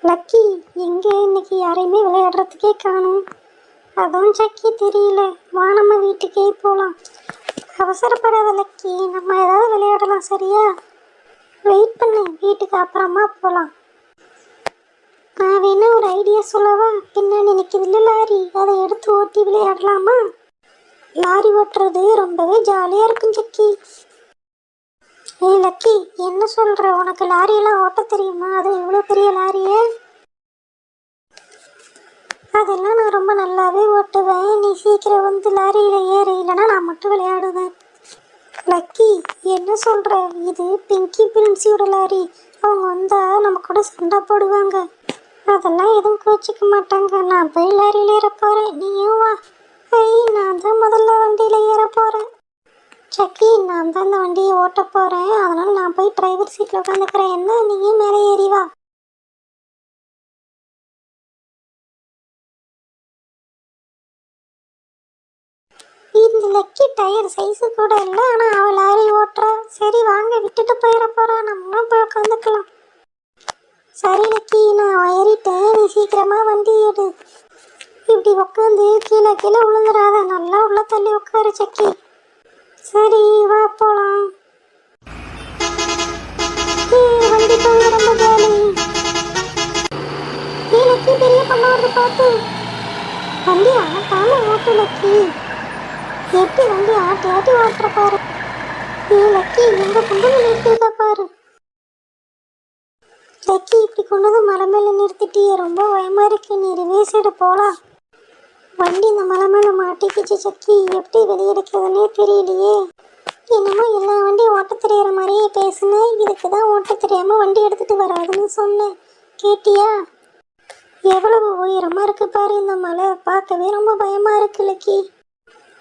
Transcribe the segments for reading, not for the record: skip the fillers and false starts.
Lucky எங்கே இன்னைக்கு யாரையுமே விளையாடுறதுக்கே காணும். அதான் சக்கி தெரியல. வா நம்ம வீட்டுக்கே போகலாம். அவசரப்படாத லக்கி, நம்ம ஏதாவது விளையாடலாம் சரியா? வெயிட் பண்ணு, வீட்டுக்கு அப்புறமா போகலாம். நான் வேணா ஒரு ஐடியா சொல்லவா? பின்னாடி நிற்கிதுல்ல லாரி, அதை எடுத்து ஓட்டி விளையாடலாமா? லாரி ஓட்டுறது ரொம்பவே ஜாலியாக இருக்கும் சக்கி. ஏய் லக்கி, என்ன சொல்கிற? உனக்கு லாரியெல்லாம் ஓட்ட தெரியுமா? அது இவ்வளோ பெரிய லாரியே. அதெல்லாம் நான் ரொம்ப நல்லாவே ஓட்டுவேன். நீ சீக்கிரம் வந்து லாரியில் ஏறு, இல்லைன்னா நான் மட்டும் விளையாடுவேன். லக்கி, என்ன சொல்கிற? இது பிங்கி பிரின்ஸியோட லாரி. அவங்க வந்தால் நம்ம கூட சண்டை போடுவாங்க. அதெல்லாம் எதுவும் கோச்சிக்க மாட்டாங்க. நான் போய் லாரியில் ஏற போகிறேன், நீயும் வா. நான் தான் முதல்ல வண்டியில் ஏற போகிறேன். சக்கி, நான் தான் இந்த வண்டியை ஓட்ட போகிறேன். அதனால் நான் போய் டிரைவர் சீட்டில் உட்காந்துக்கிறேன். என்ன, நீயும் மேலே ஏறி வா. இந்த லக்கி டயர் சைஸு கூட இல்லை, ஆனால் அவள் லாரி ஓட்டுறா. சரி வாங்க, விட்டுட்டு போயிட போகிறா. நம்மளும் போய் உட்காந்துக்கலாம். சரி லக்கி, நான் ஏறிட்டேன். நீ சீக்கிரமாக வண்டி எடு. இப்படி உட்காந்து கீழே கீழே விழுந்துடாத. நல்லா உள்ள தள்ளி உட்காரு சக்கி. சரி வா போலாம். வண்டி போக ரொம்ப ஜாலி. லக்கி, பெரிய பொண்ணு வந்து பார்த்து வண்டி ஆட்டாம ஓட்டு லக்கி. எப்படி வண்டி ஆட்டி ஆட்டி ஓட்டுற பாரு. லக்கி, எங்க கொண்டு வந்து நிறுத்திருக்க பாரு. லக்கி, இப்படி கொண்டு வந்து மலை மேல நிறுத்திட்டியே, ரொம்ப பயமா இருக்கு. நீ ரிவேஸ் எடு போலாம். வண்டி இந்த மலை மேல மாட்டிக்கிச்சு சக்கி. எப்படி வெளியெடுக்கிறதுனே தெரியலையே. என்னமோ எல்லா வண்டியும் ஓட்ட தெரியற மாதிரியே பேசுனேன். இதுக்கு தான் ஓட்ட தெரியாம வண்டி எடுத்துட்டு வராதுன்னு சொன்னேன். கேட்டியா? எவ்வளவு உயரமா இருக்கு பாரு இந்த மலை. பார்க்கவே ரொம்ப பயமா இருக்கு லக்கி.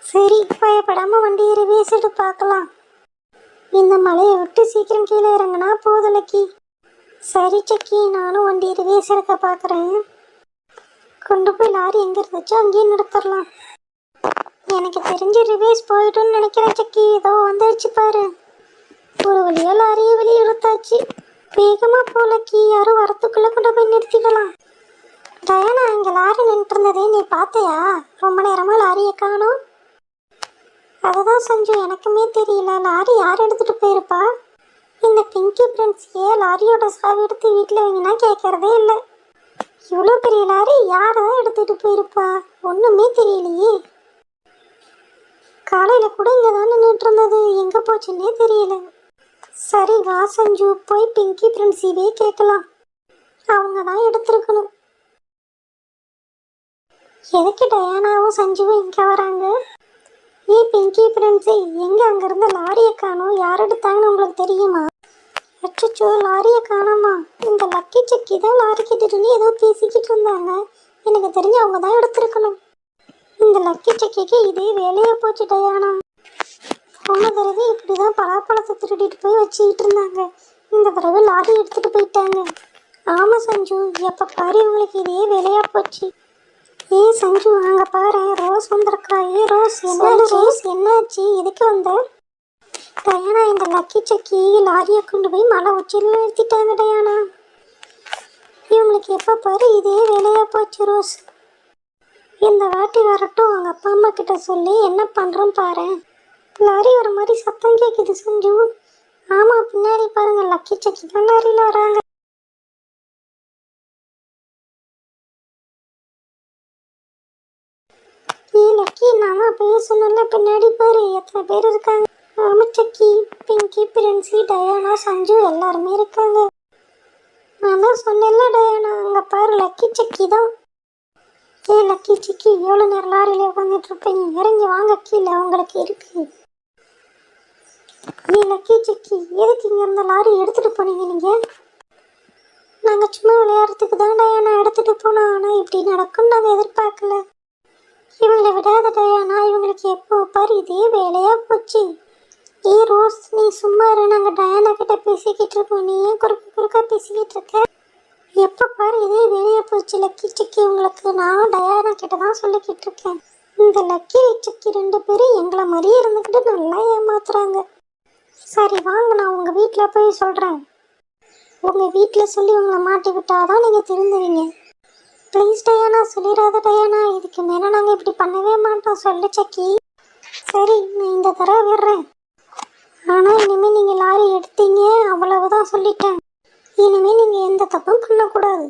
சரி, பயப்படாம வண்டியை ரிவேஸ் எடு பார்க்கலாம். இந்த மலையை விட்டு சீக்கிரம் கீழே இறங்கினா போதும் லக்கி. சரி சக்கி, நானும் வண்டியை ரிவேஸ் எடுக்க பார்க்குறேன். கொண்டு போய் லாரி எங்கே இருந்துச்சோ அங்கேயே நிறுத்தரலாம். எனக்கு தெரிஞ்சு ரிவேஸ் போயிட்டுன்னு நினைக்கிறேன் சக்கி. ஏதோ வந்துடுச்சு பாரு. ஒரு வழியாக லாரியை வெளியே இழுத்தாச்சு. வேகமாக போலக்கி, யாரும் வரத்துக்குள்ளே கொண்டு போய் நிறுத்திடலாம். டயானா, இங்கே லாரி நின்றுட்டு இருந்ததே நீ பார்த்தையா? ரொம்ப நேரமாக லாரியை காணோம். அதுதான் சஞ்சு, எனக்குமே தெரியல. லாரி யார் எடுத்துகிட்டு போயிருப்பா? இந்த பிங்கி பிரின்ஸ் ஏன் லாரியோட சாவி எடுத்து வீட்டில் வைங்கன்னா கேட்கறதே இல்லை. இவ்வளோ பெரிய லாரி யார் தான் எடுத்துகிட்டு போயிருப்பா? ஒன்றுமே தெரியலையே. காலையில் கூட இங்கே தான் நின்றுட்டு இருந்தது. எங்கே போச்சுன்னே தெரியல. சரி வா சஞ்சு, போய் பிங்கி பிரின்ஸிவே கேட்கலாம். அவங்க தான் எடுத்துருக்கணும். எதுக்கு டயானாவும் சஞ்சுவும் இங்கே வராங்க? பிங்கி பிரின்ஸி, எங்கே அங்கேருந்து லாரியை காணோம்? யார் எடுத்தாங்கன்னு உங்களுக்கு தெரியுமா? அச்சோ, லாரியை காணோமா? இந்த லக்கி சக்கி தான் லாரி கிட்டன்னு ஏதோ பேசிக்கிட்டு இருந்தாங்க. எனக்கு தெரிஞ்சு அவங்க தான் எடுத்துருக்கணும். இந்த லக்கி சக்கிக்கு இதே வேலையாக போச்சு டயானா. போன தடவை இப்படி தான் பலாப்பழத்தை திருடிட்டு போய் வச்சுக்கிட்டு இருந்தாங்க. இந்த தடவை லாரி எடுத்துகிட்டு போயிட்டாங்க. ஆமாம் சஞ்சு, எப்போ பாரு உங்களுக்கு இதே வேலையாக போச்சு. சஞ்சு, அங்கே பாரு, ரோஸ் வந்திருக்கா. ரோஸ், என்னாச்சு? எதுக்கு வந்த? டயானா, இந்த லக்கி சக்கி லாரியை கொண்டு போய் மலை உச்சியில் நிறுத்திட்டாங்க டயானா. இவங்களுக்கு எப்போ பாரு இதே வேலையாக போச்சு ரோஸ். இந்த வாட்டி வரட்டும், அவங்க அப்பா அம்மா கிட்ட சொல்லி என்ன பண்ணுறோம் பாரு. லாரி வர மாதிரி சத்தம் கேட்குது சஞ்சு. ஆமாம், பின்னாடி பாருங்க, லக்கி சக்கி தான் லாரியில் வராங்க. லக்கி, நான் அப்பயே சொன்னல, பின்னாடி பாரு எத்தனை பேர் இருக்காங்க. ஆமாம் சக்கி, பிங்கி பிரின்ஸி டயானா சஞ்சு எல்லாருமே இருக்காங்க. நான் தான் சொன்னேன்ல டயானா, அங்கே பாரு லக்கி சக்கி தான். லக்கி சக்கி, எவ்வளோ நேரம் லாரியில் உட்காந்துட்டு இருப்பீங்க? இறங்கி வாங்க கீழே, உங்களுக்கு இருக்கு. லக்கி சக்கி, எதுக்கு இங்கே இருந்த லாரி எடுத்துகிட்டு போனீங்க நீங்கள்? நாங்கள் சும்மா விளையாடுறதுக்கு தான் டயானா எடுத்துகிட்டு போனோம். ஆனால் இப்படி நடக்கும் நாங்கள் எதிர்பார்க்கல. இவங்களை விடாத டயானா, இவங்களுக்கு எப்போ பாரு இதே வேலையாக போச்சு. ரோஸ், நீ சும்மா இரு. நாங்கள் டயானா கிட்ட பேசிக்கிட்டு இருக்கோம். நீ ஏன் குறுக்கா பேசிக்கிட்டு இருக்க? எப்போ பாரு இதே வேலையாக போச்சு லக்கி சக்கி உங்களுக்கு. நான் டயானா கிட்ட தான் சொல்லிக்கிட்டு இருக்கேன். இந்த லக்கி சக்கி 2 பேரும் எங்களை மாதிரியே இருந்துக்கிட்டு நல்லா ஏமாத்துறாங்க. சரி வாங்க, நான் உங்கள் வீட்டில் போய் சொல்கிறேன். உங்கள் வீட்டில் சொல்லி உங்களை மாட்டி விட்டாதான் நீங்கள் திருந்துவீங்க. ப்ளீஸ் டயானா, சொல்லிடாத டயானா. இதுக்கு மேலே நாங்கள் இப்படி பண்ணவே மாட்டோம். சொல்லு சக்கி. சரி, நான் இந்த தடவை விடுறேன். ஆனால் இனிமேல் நீங்கள் லாரி எடுத்தீங்க, அவ்வளவுதான் சொல்லிட்டேன். இனிமேல் நீங்கள் எந்த தப்பும் பண்ணக்கூடாது.